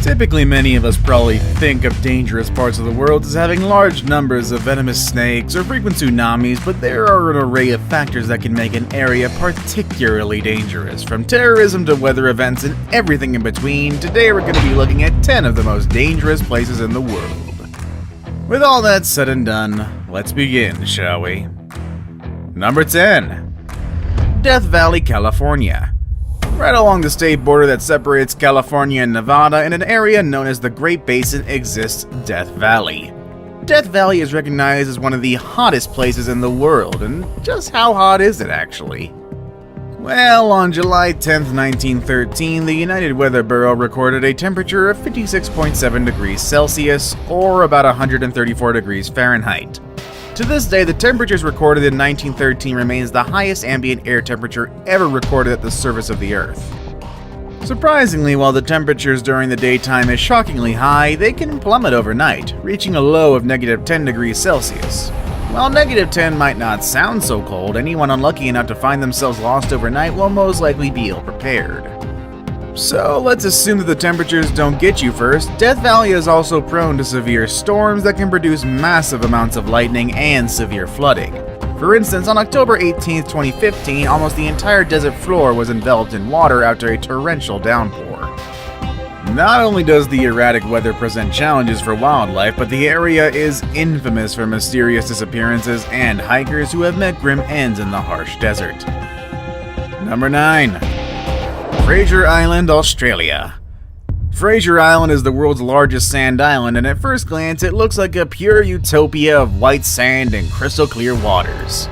Typically, many of us probably think of dangerous parts of the world as having large numbers of venomous snakes or frequent tsunamis, but there are an array of factors that can make an area particularly dangerous. From terrorism to weather events and everything in between, today we're going to be looking at 10 of the most dangerous places in the world. With all that said and done, let's begin, shall we? Number 10. Death Valley, California. Right along the state border that separates California and Nevada, in an area known as the Great Basin, exists Death Valley. Death Valley is recognized as one of the hottest places in the world, and just how hot is it actually? Well, on July 10th, 1913, the United Weather Bureau recorded a temperature of 56.7 degrees Celsius, or about 134 degrees Fahrenheit. To this day, the temperatures recorded in 1913 remains the highest ambient air temperature ever recorded at the surface of the Earth. Surprisingly, while the temperatures during the daytime is shockingly high, they can plummet overnight, reaching a low of -10 degrees Celsius. While -10 might not sound so cold, anyone unlucky enough to find themselves lost overnight will most likely be ill-prepared. So let's assume that the temperatures don't get you first. Death Valley is also prone to severe storms that can produce massive amounts of lightning and severe flooding. For instance, on October 18, 2015, almost the entire desert floor was enveloped in water after a torrential downpour. Not only does the erratic weather present challenges for wildlife, but the area is infamous for mysterious disappearances and hikers who have met grim ends in the harsh desert. Number 9. Fraser Island, Australia. Fraser Island is the world's largest sand island, and at first glance it looks like a pure utopia of white sand and crystal clear waters.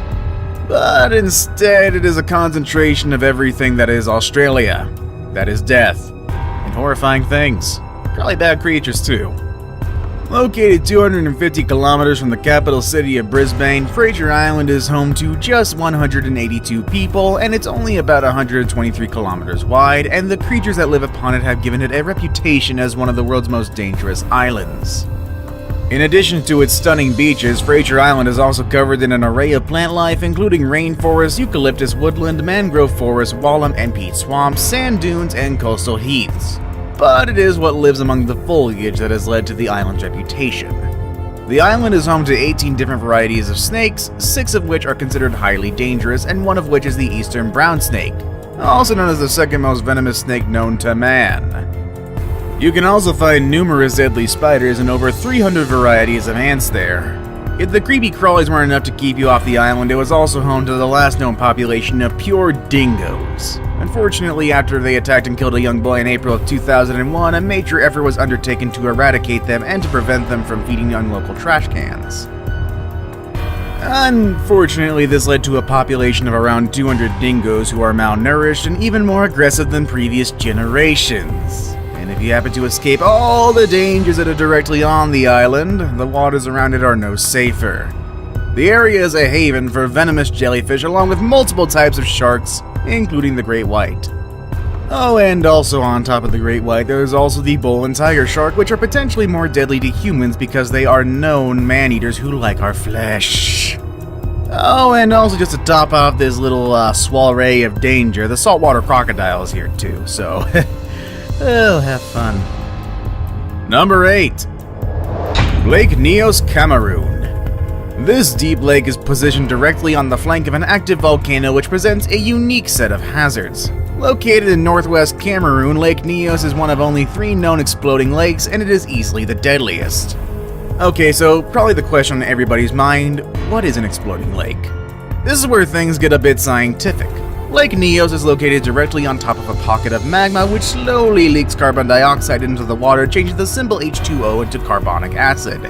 But instead it is a concentration of everything that is Australia. That is death. And horrifying things. Probably bad creatures too. Located 250 kilometers from the capital city of Brisbane, Fraser Island is home to just 182 people, and it's only about 123 kilometers wide, and the creatures that live upon it have given it a reputation as one of the world's most dangerous islands. In addition to its stunning beaches, Fraser Island is also covered in an array of plant life, including rainforest, eucalyptus woodland, mangrove forest, wallum and peat swamps, sand dunes, and coastal heaths. But it is what lives among the foliage that has led to the island's reputation. The island is home to 18 different varieties of snakes, 6 of which are considered highly dangerous, and one of which is the eastern brown snake, also known as the second most venomous snake known to man. You can also find numerous deadly spiders and over 300 varieties of ants there. If the creepy crawlies weren't enough to keep you off the island, it was also home to the last known population of pure dingoes. Unfortunately, after they attacked and killed a young boy in April of 2001, a major effort was undertaken to eradicate them and to prevent them from feeding on local trash cans. Unfortunately, this led to a population of around 200 dingoes who are malnourished and even more aggressive than previous generations. And if you happen to escape all the dangers that are directly on the island, the waters around it are no safer. The area is a haven for venomous jellyfish along with multiple types of sharks, including the great white. Oh, and also on top of the great white, there is also the bull and tiger shark, which are potentially more deadly to humans because they are known man-eaters who like our flesh. Oh, and also just to top off this little soiree of danger, the saltwater crocodile is here too, so oh, have fun. Number 8. Lake Nyos, Cameroon. This deep lake is positioned directly on the flank of an active volcano which presents a unique set of hazards. Located in northwest Cameroon, Lake Nyos is one of only 3 known exploding lakes, and it is easily the deadliest. Okay, so probably the question on everybody's mind, what is an exploding lake? This is where things get a bit scientific. Lake Nyos is located directly on top of a pocket of magma which slowly leaks carbon dioxide into the water, changing the simple H2O into carbonic acid.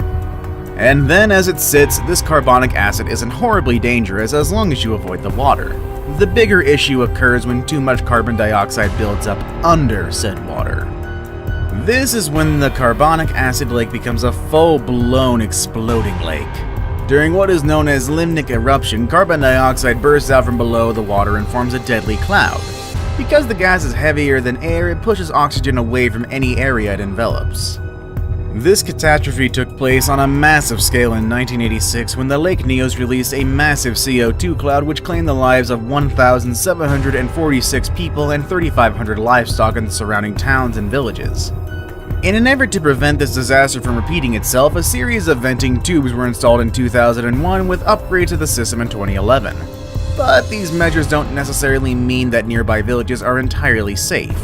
And then as it sits, this carbonic acid isn't horribly dangerous as long as you avoid the water. The bigger issue occurs when too much carbon dioxide builds up under said water. This is when the carbonic acid lake becomes a full-blown exploding lake. During what is known as limnic eruption, carbon dioxide bursts out from below the water and forms a deadly cloud. Because the gas is heavier than air, it pushes oxygen away from any area it envelops. This catastrophe took place on a massive scale in 1986 when the Lake Nyos released a massive CO2 cloud which claimed the lives of 1,746 people and 3,500 livestock in the surrounding towns and villages. In an effort to prevent this disaster from repeating itself, a series of venting tubes were installed in 2001 with upgrades to the system in 2011. But these measures don't necessarily mean that nearby villages are entirely safe.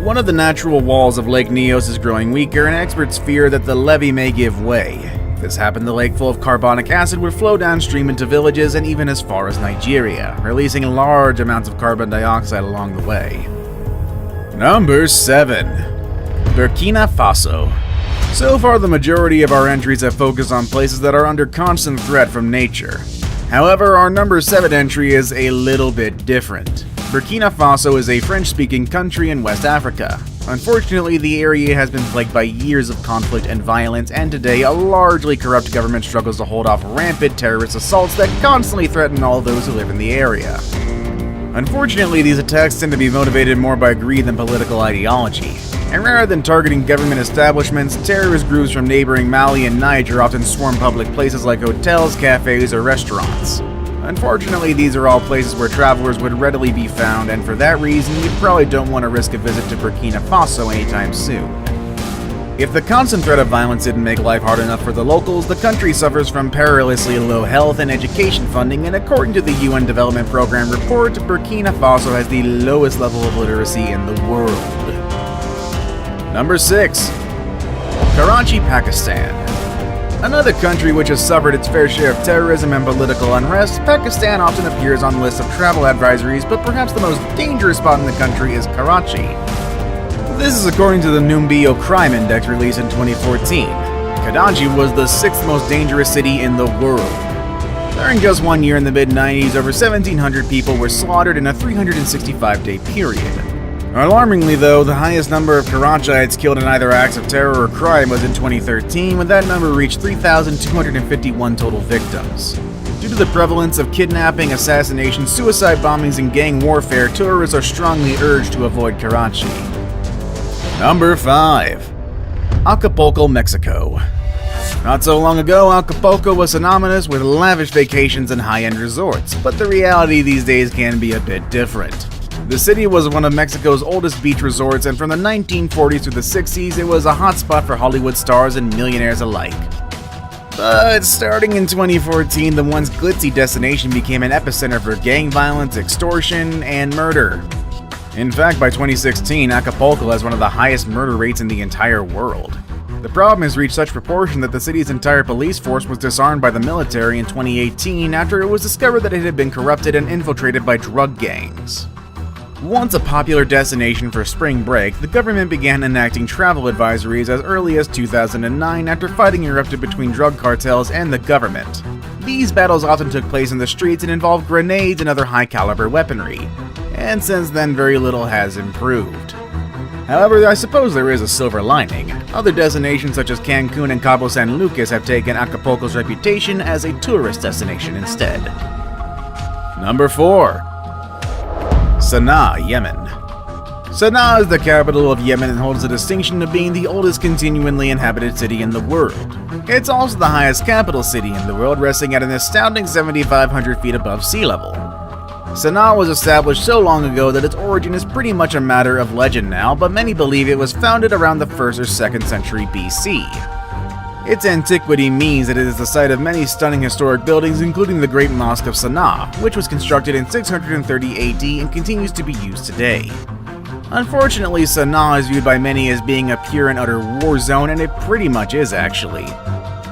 One of the natural walls of Lake Nyos is growing weaker, and experts fear that the levee may give way. If this happened, the lake full of carbonic acid would flow downstream into villages and even as far as Nigeria, releasing large amounts of carbon dioxide along the way. Number 7. Burkina Faso. So far, the majority of our entries have focused on places that are under constant threat from nature. However, our number 7 entry is a little bit different. Burkina Faso is a French-speaking country in West Africa. Unfortunately, the area has been plagued by years of conflict and violence, and today a largely corrupt government struggles to hold off rampant terrorist assaults that constantly threaten all those who live in the area. Unfortunately, these attacks tend to be motivated more by greed than political ideology. And rather than targeting government establishments, terrorist groups from neighboring Mali and Niger often swarm public places like hotels, cafes, or restaurants. Unfortunately, these are all places where travelers would readily be found, and for that reason, you probably don't want to risk a visit to Burkina Faso anytime soon. If the constant threat of violence didn't make life hard enough for the locals, the country suffers from perilously low health and education funding, and according to the UN Development Program report, Burkina Faso has the lowest level of literacy in the world. Number 6. Karachi, Pakistan. Another country which has suffered its fair share of terrorism and political unrest, Pakistan often appears on lists of travel advisories, but perhaps the most dangerous spot in the country is Karachi. This is according to the Numbeo Crime Index released in 2014. Karachi was the 6th most dangerous city in the world. During just 1 year in the mid-90s, over 1,700 people were slaughtered in a 365-day period. Alarmingly though, the highest number of Karachiites killed in either acts of terror or crime was in 2013, when that number reached 3,251 total victims. Due to the prevalence of kidnapping, assassination, suicide bombings, and gang warfare, tourists are strongly urged to avoid Karachi. Number 5. Acapulco, Mexico. Not so long ago, Acapulco was synonymous with lavish vacations and high-end resorts, but the reality these days can be a bit different. The city was one of Mexico's oldest beach resorts, and from the 1940s through the 60s, it was a hotspot for Hollywood stars and millionaires alike. But starting in 2014, the once glitzy destination became an epicenter for gang violence, extortion, and murder. In fact, by 2016, Acapulco has one of the highest murder rates in the entire world. The problem has reached such proportion that the city's entire police force was disarmed by the military in 2018 after it was discovered that it had been corrupted and infiltrated by drug gangs. Once a popular destination for spring break, the government began enacting travel advisories as early as 2009 after fighting erupted between drug cartels and the government. These battles often took place in the streets and involved grenades and other high-caliber weaponry, and since then very little has improved. However, I suppose there is a silver lining. Other destinations such as Cancun and Cabo San Lucas have taken Acapulco's reputation as a tourist destination instead. Number 4. Sana'a, Yemen. Sana'a is the capital of Yemen and holds the distinction of being the oldest continually inhabited city in the world. It's also the highest capital city in the world, resting at an astounding 7,500 feet above sea level. Sana'a was established so long ago that its origin is pretty much a matter of legend now, but many believe it was founded around the 1st or 2nd century BC. Its antiquity means that it is the site of many stunning historic buildings, including the Great Mosque of Sana'a, which was constructed in 630 AD and continues to be used today. Unfortunately, Sana'a is viewed by many as being a pure and utter war zone, and it pretty much is actually.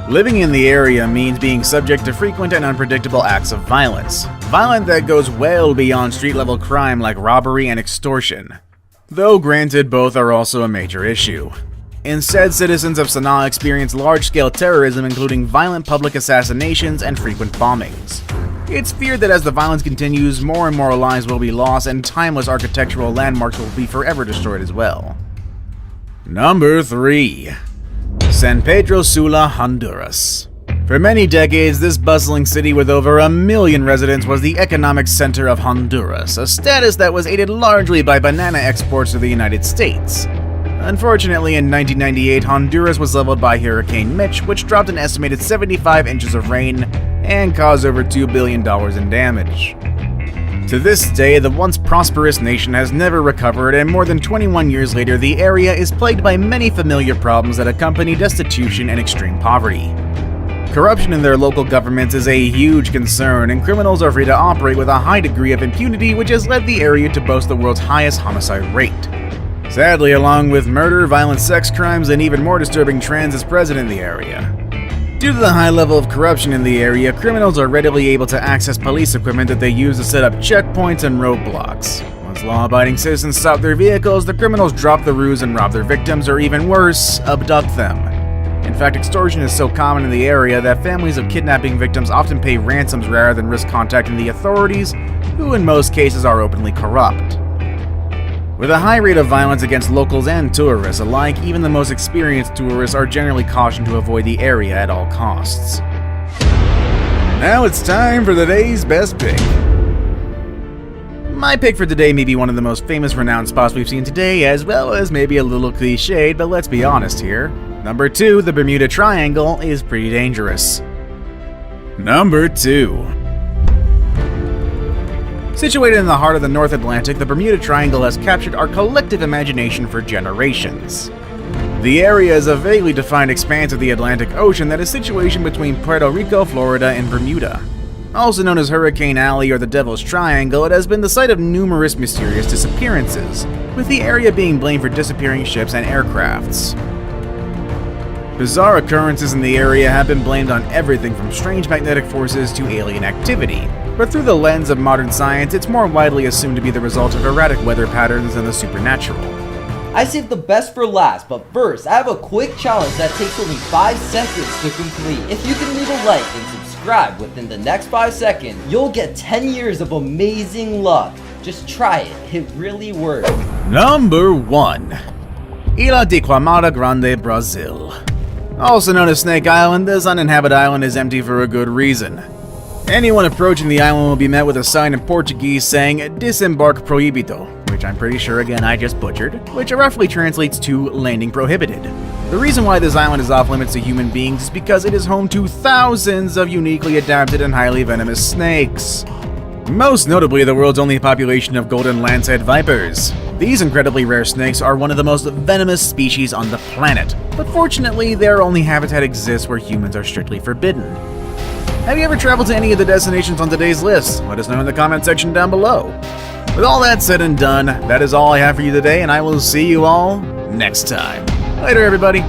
Living in the area means being subject to frequent and unpredictable acts of violence. Violence that goes well beyond street-level crime like robbery and extortion. Though granted, both are also a major issue. Instead, citizens of Sana'a experience large-scale terrorism, including violent public assassinations and frequent bombings. It's feared that as the violence continues, more and more lives will be lost and timeless architectural landmarks will be forever destroyed as well. Number 3. San Pedro Sula, Honduras. For many decades, this bustling city with over 1 million residents was the economic center of Honduras, a status that was aided largely by banana exports to the United States. Unfortunately, in 1998, Honduras was leveled by Hurricane Mitch, which dropped an estimated 75 inches of rain and caused over $2 billion in damage. To this day, the once prosperous nation has never recovered, and more than 21 years later, the area is plagued by many familiar problems that accompany destitution and extreme poverty. Corruption in their local governments is a huge concern, and criminals are free to operate with a high degree of impunity, which has led the area to boast the world's highest homicide rate. Sadly, along with murder, violent sex crimes, and even more disturbing trends is present in the area. Due to the high level of corruption in the area, criminals are readily able to access police equipment that they use to set up checkpoints and roadblocks. Once law-abiding citizens stop their vehicles, the criminals drop the ruse and rob their victims, or even worse, abduct them. In fact, extortion is so common in the area that families of kidnapping victims often pay ransoms rather than risk contacting the authorities, who in most cases are openly corrupt. With a high rate of violence against locals and tourists alike, even the most experienced tourists are generally cautioned to avoid the area at all costs. Now it's time for the day's best pick. My pick for today may be one of the most famous renowned spots we've seen today, as well as maybe a little cliched, but let's be honest here. Number 2, the Bermuda Triangle is pretty dangerous. Number 2. Situated in the heart of the North Atlantic, the Bermuda Triangle has captured our collective imagination for generations. The area is a vaguely defined expanse of the Atlantic Ocean that is situated between Puerto Rico, Florida, and Bermuda. Also known as Hurricane Alley or the Devil's Triangle, it has been the site of numerous mysterious disappearances, with the area being blamed for disappearing ships and aircrafts. Bizarre occurrences in the area have been blamed on everything from strange magnetic forces to alien activity, but through the lens of modern science, it's more widely assumed to be the result of erratic weather patterns and the supernatural. I saved the best for last, but first, I have a quick challenge that takes only 5 seconds to complete. If you can leave a like and subscribe within the next 5 seconds, you'll get 10 years of amazing luck. Just try it, it really works. Number 1. Ilha de Queimada Grande, Brazil. Also known as Snake Island, this uninhabited island is empty for a good reason. Anyone approaching the island will be met with a sign in Portuguese saying Disembarque Proibido, which I'm pretty sure again I just butchered, which roughly translates to landing prohibited. The reason why this island is off limits to human beings is because it is home to thousands of uniquely adapted and highly venomous snakes. Most notably, the world's only population of golden lancehead vipers. These incredibly rare snakes are one of the most venomous species on the planet, but fortunately, their only habitat exists where humans are strictly forbidden. Have you ever traveled to any of the destinations on today's list? Let us know in the comment section down below. With all that said and done, that is all I have for you today, and I will see you all next time. Later, everybody.